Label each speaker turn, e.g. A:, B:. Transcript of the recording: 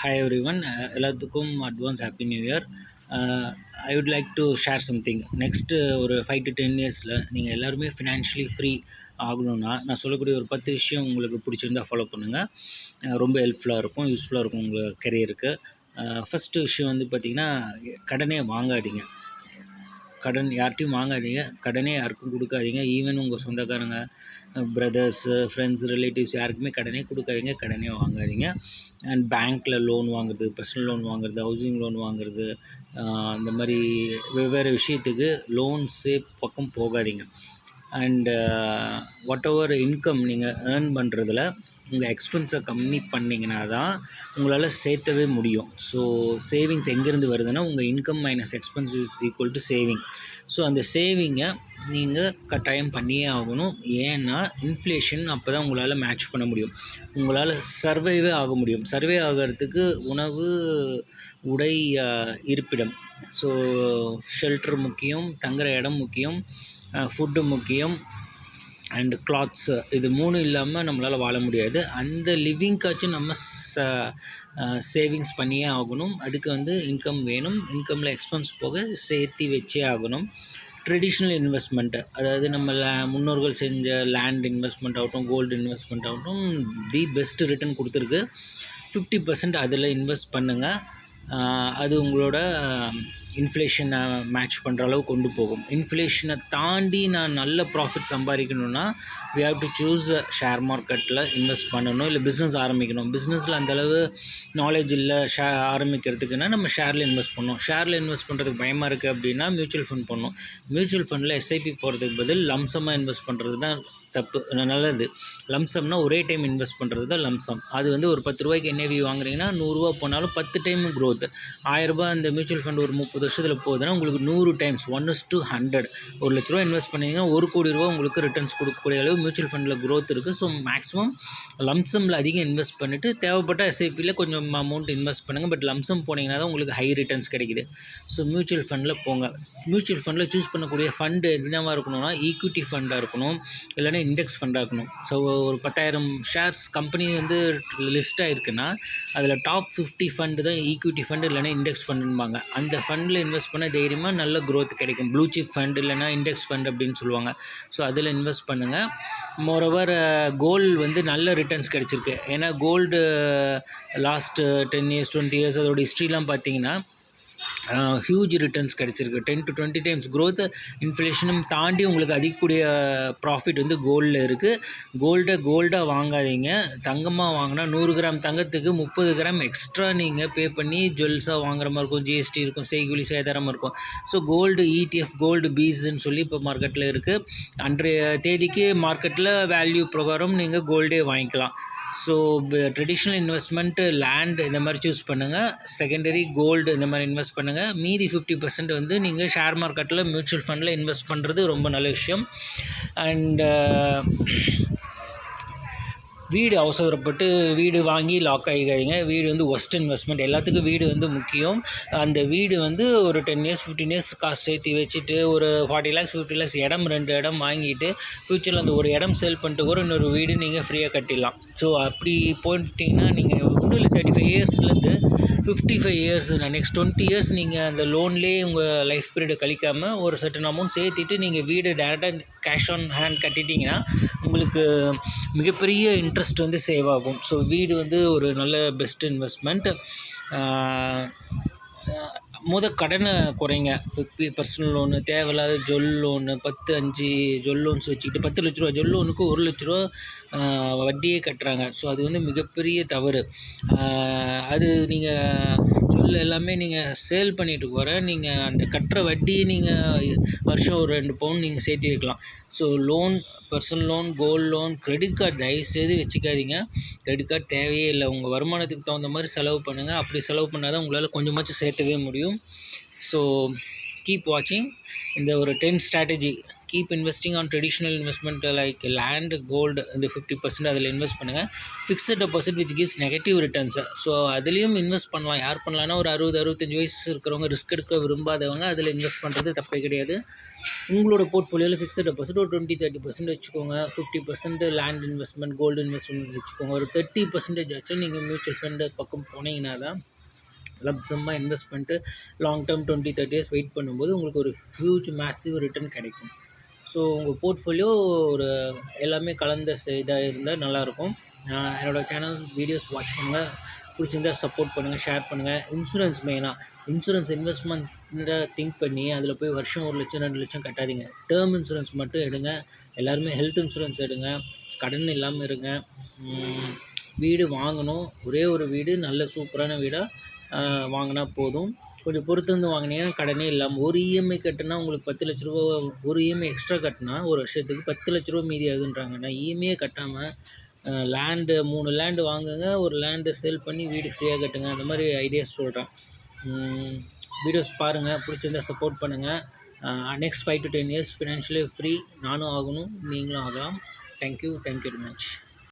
A: Hi everyone, எல்லாத்துக்கும் advance happy new year. I would like to share something. Next ஒரு 5 to 10 இயர்ஸில் நீங்கள் எல்லாருமே ஃபினான்ஷியலி ஃப்ரீ ஆகணும்னா நான் சொல்லக்கூடிய ஒரு 10 விஷயம் உங்களுக்கு பிடிச்சிருந்தா ஃபாலோ பண்ணுங்கள். ரொம்ப ஹெல்ப்ஃபுல்லாக இருக்கும், யூஸ்ஃபுல்லாக இருக்கும் உங்கள் கெரியருக்கு. ஃபஸ்ட்டு விஷயம் வந்து பார்த்திங்கன்னா, கடனே வாங்காதீங்க. கடன் யார்கிட்டையும் வாங்காதீங்க, கடனே யாருக்கும் கொடுக்காதீங்க. ஈவன் உங்கள் சொந்தக்காரங்க, பிரதர்ஸு, ஃப்ரெண்ட்ஸ், ரிலேட்டிவ்ஸ் யாருக்குமே கடனே கொடுக்காதீங்க, கடனே வாங்காதீங்க. அண்ட் பேங்க்கில் லோன் வாங்குறது, பர்சனல் லோன் வாங்குறது, ஹவுசிங் லோன் வாங்குறது, இந்த மாதிரி வெவ்வேறு விஷயத்துக்கு லோன்ஸே பக்கம் போகாதீங்க. அண்டு வாட் எவர் இன்கம் நீங்கள் ஏர்ன் பண்ணுறதுல உங்கள் எக்ஸ்பென்ஸை கம்மி பண்ணிங்கன்னா தான் உங்களால் சேர்த்தவே முடியும். ஸோ சேவிங்ஸ் எங்கேருந்து வருதுன்னா, உங்கள் income minus expense is equal to saving. So அந்த சேவிங்கை நீங்கள் கட்டாயம் பண்ணியே ஆகணும். ஏன்னா இன்ஃப்ளேஷன் அப்போ தான் உங்களால் மேட்ச் பண்ண முடியும், உங்களால் சர்வைவே ஆக முடியும். சர்வே ஆகிறதுக்கு உணவு, உடை, இருப்பிடம், ஸோ ஷெல்டர் முக்கியம், தங்குற இடம் முக்கியம், ஃபுட்டு முக்கியம், அண்டு கிளாத்ஸு. இது 3 இல்லாமல் நம்மளால் வாழ முடியாது. அந்த லிவிங்காச்சும் நம்ம சேவிங்ஸ் பண்ணியே ஆகணும். அதுக்கு வந்து இன்கம் வேணும். இன்கமில் எக்ஸ்பென்ஸ் போக சேர்த்து வச்சே ஆகணும். ட்ரெடிஷ்னல் இன்வெஸ்ட்மெண்ட்டு, அதாவது நம்ம முன்னோர்கள் செஞ்ச லேண்ட் இன்வெஸ்ட்மெண்ட் ஆகட்டும், கோல்டு இன்வெஸ்ட்மெண்ட் ஆகட்டும், தி பெஸ்ட் ரிட்டர்ன் கொடுத்துருக்கு. 50% அதில் இன்வெஸ்ட் பண்ணுங்கள். அது உங்களோட இன்ஃப்ளேஷனை மேட்ச் பண்ணுற அளவு கொண்டு போகும். இன்ஃப்ளேஷனை தாண்டி நான் நல்ல ப்ராஃபிட் சம்பாதிக்கணுன்னா we have to choose share மார்க்கெட்டில் இன்வெஸ்ட் பண்ணணும், இல்லை பிஸ்னஸ் ஆரம்பிக்கணும். பிஸ்னஸில் அந்தளவு நாலேஜ் இல்லை ஆரம்பிக்கிறதுக்குன்னா நம்ம ஷேரில் இன்வெஸ்ட் பண்ணணும். ஷேரில் இன்வெஸ்ட் பண்ணுறதுக்கு பயமாக இருக்குது அப்படின்னா மியூச்சுவல் ஃபண்ட் பண்ணணும். மியூச்சுவல் ஃபண்டில் எஸ்ஐபி போகிறதுக்கு பதில் லம்சமாக இன்வெஸ்ட் பண்ணுறது தான் தப்பு, நல்லது. லம்சம்னா ஒரே டைம் இன்வெஸ்ட் பண்ணுறது தான் லம்சம். அது வந்து ஒரு 10 ரூபாய்க்கு என்ஏவி வாங்குறீங்கன்னா 100 ரூபா போனாலும் 10 டைம் க்ரோத். 1000 ரூபா அந்த மியூச்சுவல் ஃபண்ட் ஒரு 30 வருஷத்தில் போகுதுன்னா உங்களுக்கு 100 டைம்ஸ் 1:100. 1 லட்ச ரூபா இன்வெஸ்ட் பண்ணிங்கன்னா 1 கோடி ரூபா உங்களுக்கு ரிட்டர்ன்ஸ் கொடுக்கக்கூடிய அளவு மியூச்சுவல் ஃபண்டில் க்ரோத் இருக்குது. ஸோ மேக்ஸிமம் லம்சமில் அதிகம் இன்வெஸ்ட் பண்ணிவிட்டு தேவைப்பட்ட எஸ்ஐபியில் கொஞ்சம் அமௌண்ட் இன்வெஸ்ட் பண்ணுங்கள். பட் லம்சம் போனீங்கன்னா தான் உங்களுக்கு ஹை ரிட்டர்ன்ஸ் கிடைக்குது. ஸோ மியூச்சுவல் ஃபண்டில் போங்க. மியூச்சுவல் ஃபண்டில் சூஸ் பண்ணக்கூடிய ஃபண்டு என்னவாக இருக்கணும்னா, ஈக்விட்டி ஃபண்டாக இருக்கணும், இல்லைன்னா இண்டெக்ஸ் ஃபண்டாக இருக்கணும். ஸோ ஒரு 10,000 ஷேர்ஸ் கம்பெனி வந்து லிஸ்ட் ஆகிருக்குன்னா அதில் டாப் 50 ஃபண்டு தான் ஈக்விட்டி ஃபண்டு இல்லைன்னா இண்டெக்ஸ் ஃபண்டுன்பாங்க. அந்த ஃபண்டில் இன்வெஸ்ட் பண்ண தைரியமாக நல்ல க்ரோத் கிடைக்கும். ப்ளூ சிப் ஃபண்ட் இல்லைன்னா இண்டெக்ஸ் ஃபண்ட் அப்படின்னு சொல்லுவாங்க. ஸோ அதில் இன்வெஸ்ட் பண்ணுங்கள். மோரோவர் கோல்டு வந்து நல்ல ரிட்டர்ன்ஸ் கிடச்சிருக்கு. ஏன்னா கோல்டு லாஸ்ட் 10 years 20 years அதோட ஹிஸ்ட்ரிலாம் பார்த்தீங்கன்னா ஹியூஜ் ரிட்டர்ன்ஸ் கிடச்சிருக்கு. 10 to 20 டைம்ஸ் க்ரோத். இன்ஃப்ளேஷனும் தாண்டி உங்களுக்கு அதிகக்கூடிய ப்ராஃபிட் வந்து கோல்டில் இருக்குது. கோல்டாக வாங்காதீங்க, தங்கமாக வாங்கினா 100 கிராம் தங்கத்துக்கு 30 கிராம் எக்ஸ்ட்ரா நீங்கள் பே பண்ணி ஜுவல்ஸாக வாங்குற மாதிரி இருக்கும். ஜிஎஸ்டி இருக்கும், செய்கூலி சேதாரமாக இருக்கும். ஸோ கோல்டு ETF, கோல்டு பீஸ்ன்னு சொல்லி இப்போ மார்க்கெட்டில் இருக்குது. அன்றைய தேதிக்கு மார்க்கெட்டில் வேல்யூ பிரகாரம் நீங்கள் கோல்டே வாங்கிக்கலாம். ஸோ ட்ரெடிஷ்னல் இன்வெஸ்ட்மெண்ட்டு லேண்ட் இந்த மாதிரி சூஸ் பண்ணுங்கள். செகண்டரி கோல்டு இந்த மாதிரி இன்வெஸ்ட் பண்ணுங்கள். மீதி 50% வந்து நீங்கள் ஷேர் மார்க்கெட்டில் மியூச்சுவல் ஃபண்டில் இன்வெஸ்ட் பண்ணுறது ரொம்ப நல்ல விஷயம். அண்டு வீடு அவசரப்பட்டு வீடு வாங்கி லாக் ஆகிக்காதீங்க. வீடு வந்து ஒஸ்ட் இன்வெஸ்ட்மெண்ட். எல்லாத்துக்கும் வீடு வந்து முக்கியம். அந்த வீடு வந்து ஒரு 10 years 15 years காசு சேர்த்து வச்சுட்டு ஒரு 40 lakhs 50 lakhs இடம் 2 இடம் வாங்கிட்டு ஃப்யூச்சரில் அந்த ஒரு இடம் சேல் பண்ணிட்டு கூட இன்னொரு வீடு நீங்கள் ஃப்ரீயாக கட்டிடலாம். ஸோ அப்படி போயிட்டிங்கன்னா நீங்கள் ஒன்றும் இல்லை, 35 yearsலேருந்து 55 years நெக்ஸ்ட் 20 years நீங்கள் அந்த லோன்லேயே உங்கள் லைஃப் பீரியடை கழிக்காமல் ஒரு சர்டன் அமௌண்ட் சேர்த்திட்டு நீங்கள் வீடு டேரெக்டாக கேஷ் ஆன் ஹேண்ட் கட்டிட்டிங்கன்னா உங்களுக்கு மிகப்பெரிய இன்ட்ரெஸ்ட் வந்து சேவ் ஆகும். ஸோ வீடு வந்து ஒரு நல்ல பெஸ்ட் இன்வெஸ்ட்மெண்ட். கடனை குறைங்க. பர்சனல் லோனு, தேவையில்லாத ஜுவல் லோனு, 10-5 ஜுவல் லோன்ஸ் வச்சுக்கிட்டு 10 லட்ச ரூபா ஜுவல் லோனுக்கு 1 லட்ச ரூபா வட்டியே கட்டுறாங்க. ஸோ அது வந்து மிகப்பெரிய தவறு. அது நீங்கள் ஜுவல் எல்லாமே நீங்கள் சேல் பண்ணிட்டு போகிற நீங்கள் அந்த கட்டுற வட்டியை நீங்கள் வருஷம் ஒரு 2 பவுன் நீங்கள் சேர்த்து வைக்கலாம். So loan, personal loan, gold loan, credit card தயவுசெய்து வச்சுக்காதீங்க. கிரெடிட் கார்டு தேவையே இல்லை. உங்கள் வருமானத்துக்கு தகுந்த மாதிரி செலவு பண்ணுங்கள். அப்படி செலவு பண்ணால் தான் உங்களால் கொஞ்சமாச்சும் சேர்த்தவே முடியும். ஸோ கீப் வாட்சிங். இந்த ஒரு 10 strategy keep investing on traditional investment like land gold இந்த 50% அதில் இன்வெஸ்ட் பண்ணுங்கள். Fixed deposit which gives negative returns. So அதுலேயும் இன்வெஸ்ட் பண்ணலாம். யார் பண்ணலான்னா ஒரு 60-65 வயசு இருக்கிறவங்க, ரிஸ்க் எடுக்க விரும்பாதவங்க அதில் இன்வெஸ்ட் பண்ணுறது தப்பே கிடையாது. உங்களோட போர்ட்ஃபோலியோவில் ஃபிக்ஸட் டெபாசிட் ஒரு 20-30% வச்சுக்கோங்க. 50% லேண்ட் இன்வெஸ்ட்மெண்ட், கோல்டு இன்வெஸ்ட்மெண்ட் வச்சுக்கோங்க. ஒரு 30% ஆச்சும் நீங்கள் மியூச்சுவல் ஃபண்டு பக்கம் போனீங்கன்னா தான் லம்சம்மாக இன்வெஸ்ட் பண்ணிட்டு லாங் டேர்ம் 20-30 இயர்ஸ் வெயிட் பண்ணும்போது உங்களுக்கு ஒரு ஹியூஜ் மேசிவ் ரிட்டர்ன் கிடைக்கும். ஸோ உங்கள் போர்ட்ஃபோலியோ ஒரு எல்லாமே கலந்த இதாக இருந்தால் நல்லாயிருக்கும். என்னோடய சேனல் வீடியோஸ் வாட்ச் பண்ணுங்கள், பிடிச்சிருந்தால் சப்போர்ட் பண்ணுங்கள், ஷேர் பண்ணுங்கள். இன்சூரன்ஸ் மெயினாக இன்சூரன்ஸ் இன்வெஸ்ட்மெண்ட்டை திங்க் பண்ணி அதில் போய் வருஷம் 1 லட்சம் 2 லட்சம் கட்டாதீங்க. டேர்ம் இன்சூரன்ஸ் மட்டும் எடுங்க. எல்லாருமே ஹெல்த் இன்சூரன்ஸ் எடுங்க. கடன் இல்லாமல் இருங்க. வீடு வாங்கணும், ஒரே ஒரு வீடு நல்ல சூப்பரான வீடாக வாங்கினா போதும். கொஞ்சம் பொறுத்து வந்து வாங்கினீங்கன்னா கடனே இல்லாமல் ஒரு இஎம்ஐ கட்டினா உங்களுக்கு 10 லட்ச ரூபா, ஒரு இஎம்ஐ எக்ஸ்ட்ரா கட்டினா ஒரு வருஷத்துக்கு 10 லட்ச ரூபா மீதி ஆகுதுன்றாங்க. நான் இஎம்ஐயே கட்டாமல் லேண்டு 3 லேண்டு வாங்குங்க, ஒரு லேண்டு சேல் பண்ணி வீடு ஃப்ரீயாக கட்டுங்க. அந்த மாதிரி ஐடியாஸ் சொல்கிறேன். வீடியோஸ் பாருங்கள், பிடிச்சிருந்தால் சப்போர்ட் பண்ணுங்கள். Next 5 to 10 years financially free நானும் ஆகணும், நீங்களும் ஆகலாம். Thank you very much.